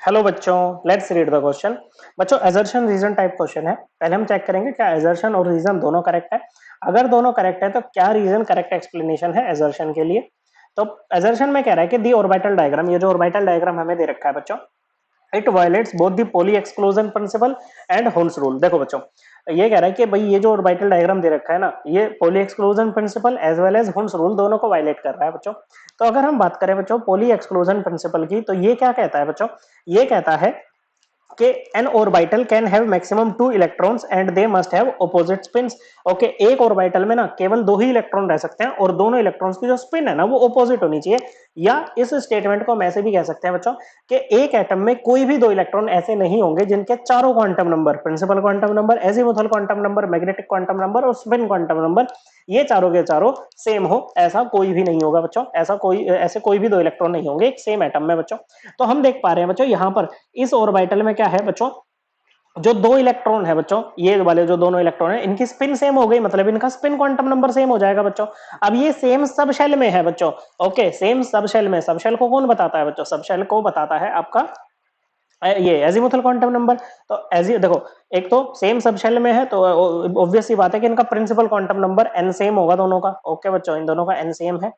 Hello बच्चों, let's read the question. बच्चों assertion reason type question है। पहले हम चेक करेंगे क्या असर्शन और रीजन दोनों करेक्ट है। अगर दोनों करेक्ट है तो क्या रीजन करेक्ट एक्सप्लेनेशन है असर्शन के लिए। तो असर्शन में कह रहा है कि दी ऑर्बिटल डायग्राम, ये जो ऑर्बिटल डायग्राम हमें दे रखा है बच्चों, it violets both the poly exclusion principal and holes rule. देखो बच्चों, ये कह रहा है कि भाई ये जो ऑर्बिटल डायग्राम दे रखा है ना, ये Pauli exclusion principle as well as होल्स रूल दोनों को वायलेट कर रहा है बच्चों। तो अगर हम बात करें बच्चों पॉली एक्सक्लूजन प्रिंसिपल की, तो ये क्या कहता है बच्चों, ये कहता है कि an orbital can have maximum 2 electrons and they must have opposite spins. Okay, एक ऑर्बिटल में ना केवल 2 ही इलेक्ट्रॉन रह सकते हैं और दोनों इलेक्ट्रॉन्स की जो स्पिन है ना वो ऑपोजिट होनी चाहिए। या इस स्टेटमेंट को हम ऐसे भी कह सकते हैं बच्चों कि एक एटम में कोई भी 2 इलेक्ट्रॉन ऐसे नहीं होंगे जिनके चारों quantum number, principal quantum number, azimuthal quantum number, magnetic quantum number और स्पिन क्वांटम नंबर, ये चारों के चारों सेम हो। ऐसा कोई भी नहीं होगा बच्चों, ऐसे कोई भी 2 इलेक्ट्रॉन नहीं होंगे एक सेम एटम में बच्चों। तो हम देख पा रहे हैं बच्चों यहाँ पर इस ऑर्बिटल में क्या है बच्चों, जो 2 इलेक्ट्रॉन है बच्चों, ये वाले जो दोनों इलेक्ट्रॉन है इनकी स्पिन सेम हो गई, मतलब इनका स्पिन क्वांटम नंबर सेम हो जाएगा बच्चों। अब ये सेम सब शेल में है बच्चों। ओके, सेम सब शेल में, सब शेल को कौन बताता है बच्चों, सब शेल को बताता है आपका ये एजीमुथल क्वांटम नंबर। तो एजी देखो, एक तो सेम सब शेल में है तो ऑब्वियस सी बात है कि इनका principal quantum number n same होगा दोनों का। ओके बच्चों, इन दोनों का एन सेम है।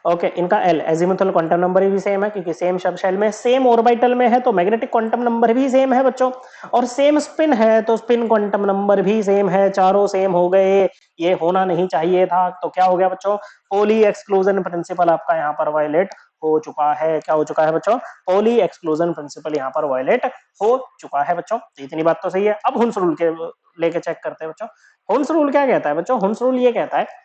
ओके, इनका एल एजीमुथल क्वांटम नंबर भी सेम है क्योंकि सेम सब शेल में, सेम ऑर्बिटल में है तो मैग्नेटिक क्वांटम नंबर भी सेम है बच्चों। और सेम स्पिन है तो स्पिन क्वांटम नंबर भी सेम है, चारों सेम हो गए। ये होना नहीं चाहिए था, तो क्या हो गया बच्चों, पॉली एक्सक्लूजन प्रिंसिपल आपका यहाँ पर वायलेट हो चुका है। क्या हो चुका है बच्चों, पॉली एक्सक्लूजन प्रिंसिपल यहाँ पर वायलेट हो चुका है बच्चों। तो इतनी बात तो सही है। अब हुंस रूल के लेके चेक करते हैं बच्चों। हुंस रूल क्या कहता है बच्चों, हुंस रूल ये कहता है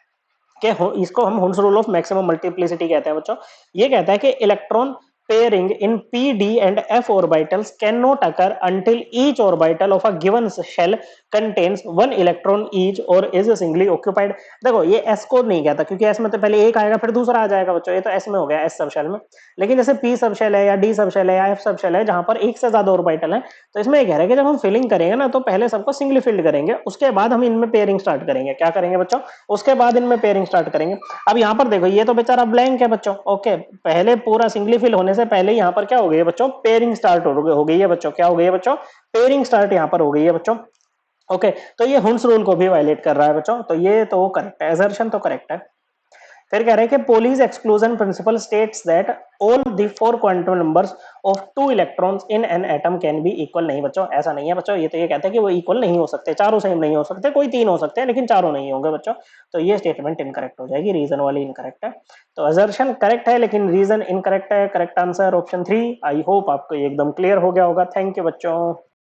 कि इसको हम हुंस रूल ऑफ मैक्सिमम मल्टीप्लिसिटी कहते हैं बच्चों। ये कहता है कि electron pairing in p d and f orbitals cannot occur until each orbital of a given shell contains 1 electron each or is singly occupied। देखो ये s को नहीं कहता क्योंकि s में तो पहले एक आएगा फिर दूसरा आ जाएगा बच्चों, ये तो s में हो गया, s सब शेल में। लेकिन जैसे p सब शेल है या d सब शेल है या f सब शेल है जहां पर एक से ज्यादा ऑर्बिटल है, तो इसमें ये कह रहा है कि जब हम फिलिंग करेंगे ना तो पहले सबको सिंगली फिल्ड करेंगे, उसके बाद हम इनमें पेयरिंग स्टार्ट करेंगे। क्या करेंगे बच्चों, उसके बाद इनमें पेयरिंग स्टार्ट करेंगे। अब यहाँ पर देखो ये तो बेचारा ब्लैंक है बच्चों। ओके, पहले पूरा सिंगली फिल होने से पहले यहाँ पर क्या हो गई है बच्चों, पेयरिंग स्टार्ट हो गई है बच्चों। क्या हो गई है बच्चों, पेयरिंग स्टार्ट यहाँ पर हो गई है बच्चों। ओके, तो ये हुंस रूल को भी वायलेट कर रहा है बच्चों, तो ये तो करेक्ट है, असर्शन तो करेक्ट है। फिर कह रहे हैं कि Pauli's exclusion principle states that all the 4 quantum numbers of 2 electrons in an atom can be equal. नहीं बच्चों, ऐसा नहीं है बच्चों, ये तो ये कहता है कि वो इक्वल नहीं हो सकते, चारों सेम नहीं हो सकते, कोई 3 हो सकते हैं लेकिन चारों नहीं होंगे बच्चों। तो ये स्टेटमेंट इनकरेक्ट हो जाएगी, रीजन वाली इनकरेक्ट है। तो असर्शन करेक्ट है लेकिन रीजन इनकरेक्ट है। Correct answer option 3। I hope आपको एकदम क्लियर हो गया होगा। थैंक यू बच्चों।